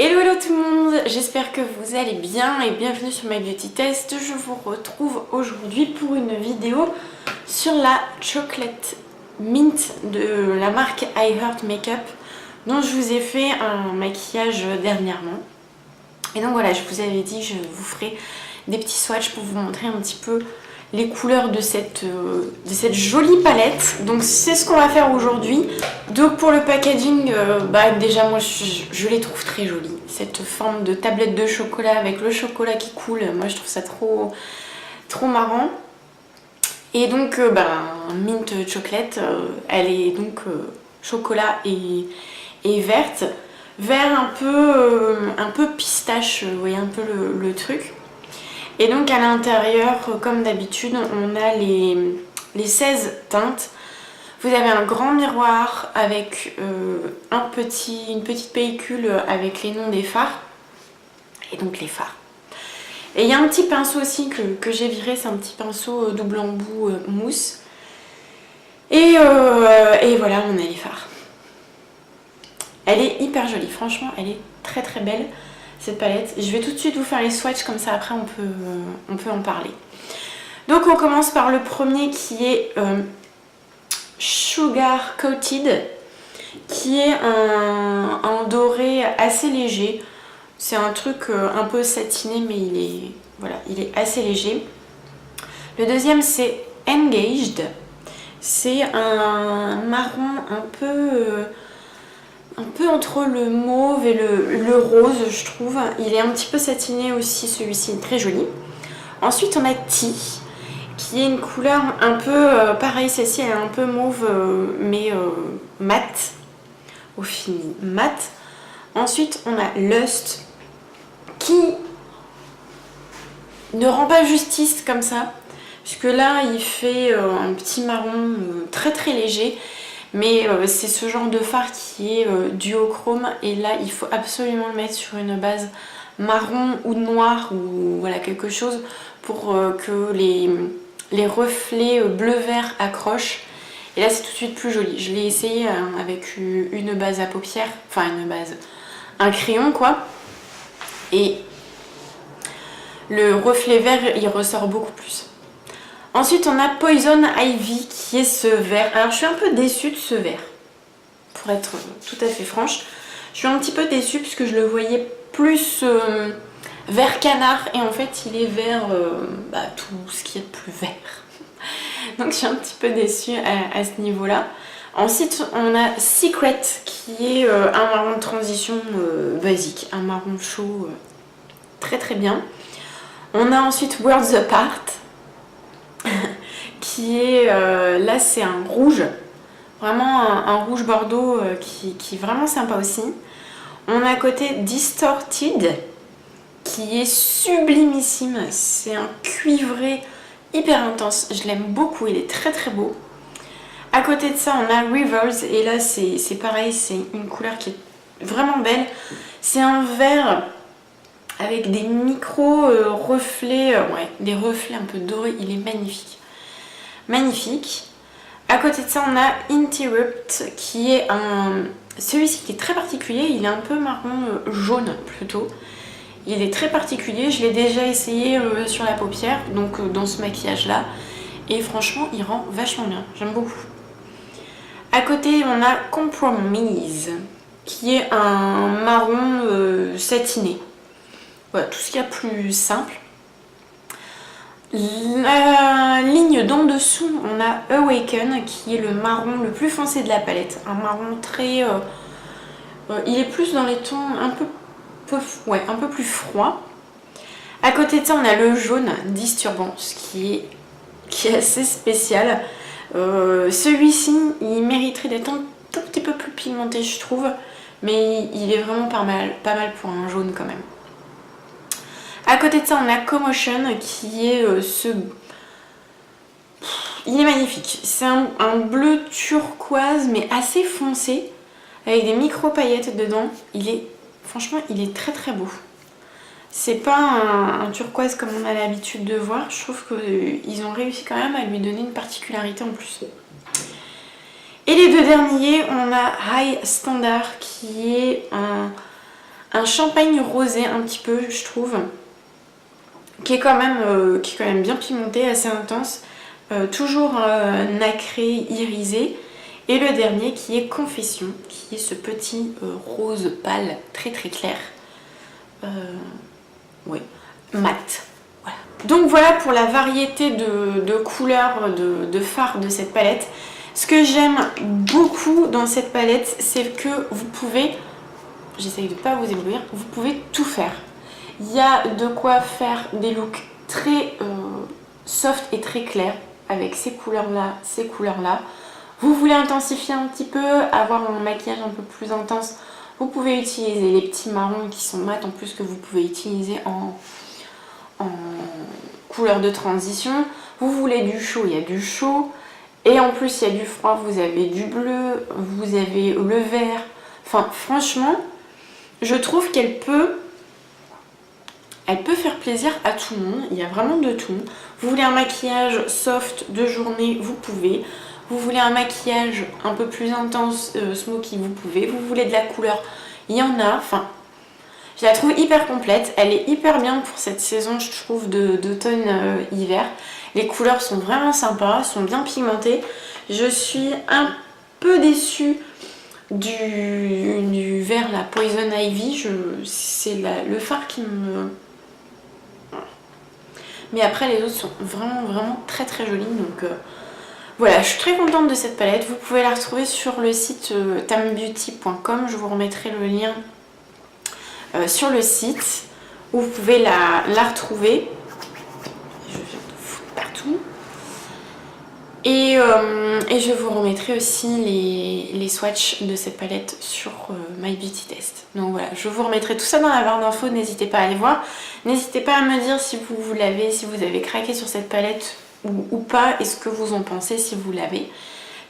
Hello hello tout le monde, j'espère que vous allez bien et bienvenue sur My Beauty Test. Je vous retrouve aujourd'hui pour une vidéo sur la Chocolate Mint de la marque I Heart Makeup dont je vous ai fait un maquillage dernièrement. Et donc voilà, je vous avais dit que je vous ferai des petits swatchs pour vous montrer un petit peu les couleurs de cette jolie palette. Donc c'est ce qu'on va faire aujourd'hui. Donc pour le packaging, déjà moi je les trouve très jolies. Cette forme de tablette de chocolat avec le chocolat qui coule, moi je trouve ça trop marrant. Et donc Mint Chocolate, elle est donc chocolat et verte. Vert un peu pistache, vous voyez un peu le truc. Et donc à l'intérieur, comme d'habitude, on a les 16 teintes. Vous avez un grand miroir avec une petite pellicule avec les noms des fards. Et donc les fards. Et il y a un petit pinceau aussi que j'ai viré, c'est un petit pinceau double embout mousse. Et voilà, on a les fards. Elle est hyper jolie, franchement, elle est très très belle. Cette palette. Je vais tout de suite vous faire les swatchs, comme ça après on peut en parler. Donc on commence par le premier qui est Sugar Coated, qui est un doré assez léger. C'est un truc un peu satiné, mais il est assez léger. Le deuxième c'est Engaged. C'est un marron un peu entre le mauve et le rose, je trouve. Il est un petit peu satiné aussi, celui-ci est très joli. Ensuite on a Tea, qui est une couleur un peu pareil, celle-ci elle est un peu mauve mais mat, au fini mat. Ensuite on a Lust, qui ne rend pas justice comme ça, puisque là il fait un petit marron très très léger. Mais c'est ce genre de fard qui est duochrome, et là il faut absolument le mettre sur une base marron ou noire ou voilà quelque chose pour que les reflets bleu-vert accrochent. Et là c'est tout de suite plus joli. Je l'ai essayé avec une base à paupières, enfin un crayon quoi. Et le reflet vert il ressort beaucoup plus. Ensuite on a Poison Ivy, qui est ce vert. Alors je suis un peu déçue de ce vert, pour être tout à fait franche. Je suis un petit peu déçue puisque je le voyais plus vert canard, et en fait il est vert tout ce qui est de plus vert. Donc je suis un petit peu déçue à ce niveau là. Ensuite on a Secret, qui est un marron de transition basique, un marron chaud très très bien. On a ensuite Worlds Apart, qui est là c'est un rouge, vraiment un rouge bordeaux qui est vraiment sympa aussi. On a à côté Distorted, qui est sublimissime, c'est un cuivré hyper intense, je l'aime beaucoup, il est très très beau. À côté de ça on a Rivers, et là c'est pareil, c'est une couleur qui est vraiment belle. C'est un vert avec des micro reflets, des reflets un peu dorés, il est magnifique. Magnifique. À côté de ça on a Interrupt, qui est celui-ci qui est très particulier, il est un peu marron jaune plutôt. Il est très particulier, je l'ai déjà essayé sur la paupière, donc dans ce maquillage là, et franchement il rend vachement bien, j'aime beaucoup. À côté on a Compromise, qui est un marron satiné. Voilà, tout ce qu'il y a plus simple. La ligne d'en dessous, on a Awaken, qui est le marron le plus foncé de la palette. Un marron très... il est plus dans les tons un peu plus froid. À côté de ça, on a le jaune Disturbance, qui est assez spécial. Celui-ci, il mériterait d'être un tout petit peu plus pigmenté, je trouve. Mais il est vraiment pas mal pour un jaune quand même. À côté de ça, on a Commotion, qui est il est magnifique. C'est un bleu turquoise, mais assez foncé, avec des micro paillettes dedans. Franchement, il est très très beau. C'est pas un turquoise comme on a l'habitude de voir. Je trouve qu'ils ont réussi quand même à lui donner une particularité en plus. Et les deux derniers, on a High Standard, qui est un champagne rosé un petit peu, je trouve, qui est quand même bien pimenté, assez intense, toujours nacré, irisé. Et le dernier qui est Confession, qui est ce petit rose pâle très très clair, oui, mat. Voilà. Donc voilà pour la variété de couleurs, de fards de cette palette. Ce que j'aime beaucoup dans cette palette, c'est que vous pouvez, j'essaye de ne pas vous éblouir, vous pouvez tout faire. Il y a de quoi faire des looks très soft et très clairs avec ces couleurs-là, ces couleurs-là. Vous voulez intensifier un petit peu, avoir un maquillage un peu plus intense, vous pouvez utiliser les petits marrons qui sont mat en plus que vous pouvez utiliser en couleur de transition. Vous voulez du chaud, il y a du chaud. Et en plus il y a du froid, vous avez du bleu, vous avez le vert. Enfin franchement, je trouve qu'elle peut faire plaisir à tout le monde. Il y a vraiment de tout. Vous voulez un maquillage soft de journée, vous pouvez. Vous voulez un maquillage un peu plus intense, smoky, vous pouvez. Vous voulez de la couleur, il y en a. Enfin, je la trouve hyper complète. Elle est hyper bien pour cette saison, je trouve, d'automne-hiver. Les couleurs sont vraiment sympas, sont bien pigmentées. Je suis un peu déçue du vert, la Poison Ivy. C'est le fard qui me... Mais après, les autres sont vraiment très très jolis. Donc voilà, je suis très contente de cette palette. Vous pouvez la retrouver sur le site tambeauty.com. Je vous remettrai le lien sur le site où vous pouvez la retrouver. Je viens de foutre partout. Et je vous remettrai aussi les swatchs de cette palette sur My Beauty Test. Donc voilà, je vous remettrai tout ça dans la barre d'infos, n'hésitez pas à aller voir. N'hésitez pas à me dire si vous l'avez, si vous avez craqué sur cette palette ou pas, et ce que vous en pensez si vous l'avez.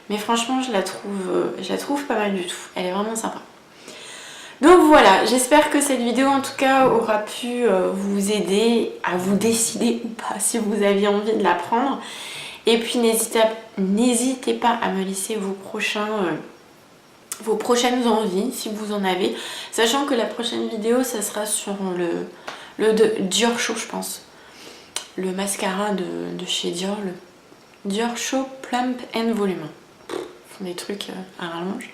Mais franchement, je la trouve pas mal du tout. Elle est vraiment sympa. Donc voilà, j'espère que cette vidéo en tout cas aura pu vous aider à vous décider ou pas si vous aviez envie de la prendre. Et puis n'hésitez pas à me laisser vos prochaines envies si vous en avez. Sachant que la prochaine vidéo, ça sera sur le Dior Show, je pense. Le mascara de chez Dior, le Dior Show Plump and Volume. Ils font des trucs à rallonge.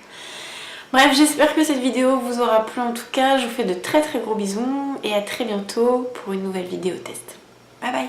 Bref, j'espère que cette vidéo vous aura plu en tout cas. Je vous fais de très très gros bisous et à très bientôt pour une nouvelle vidéo test. Bye bye!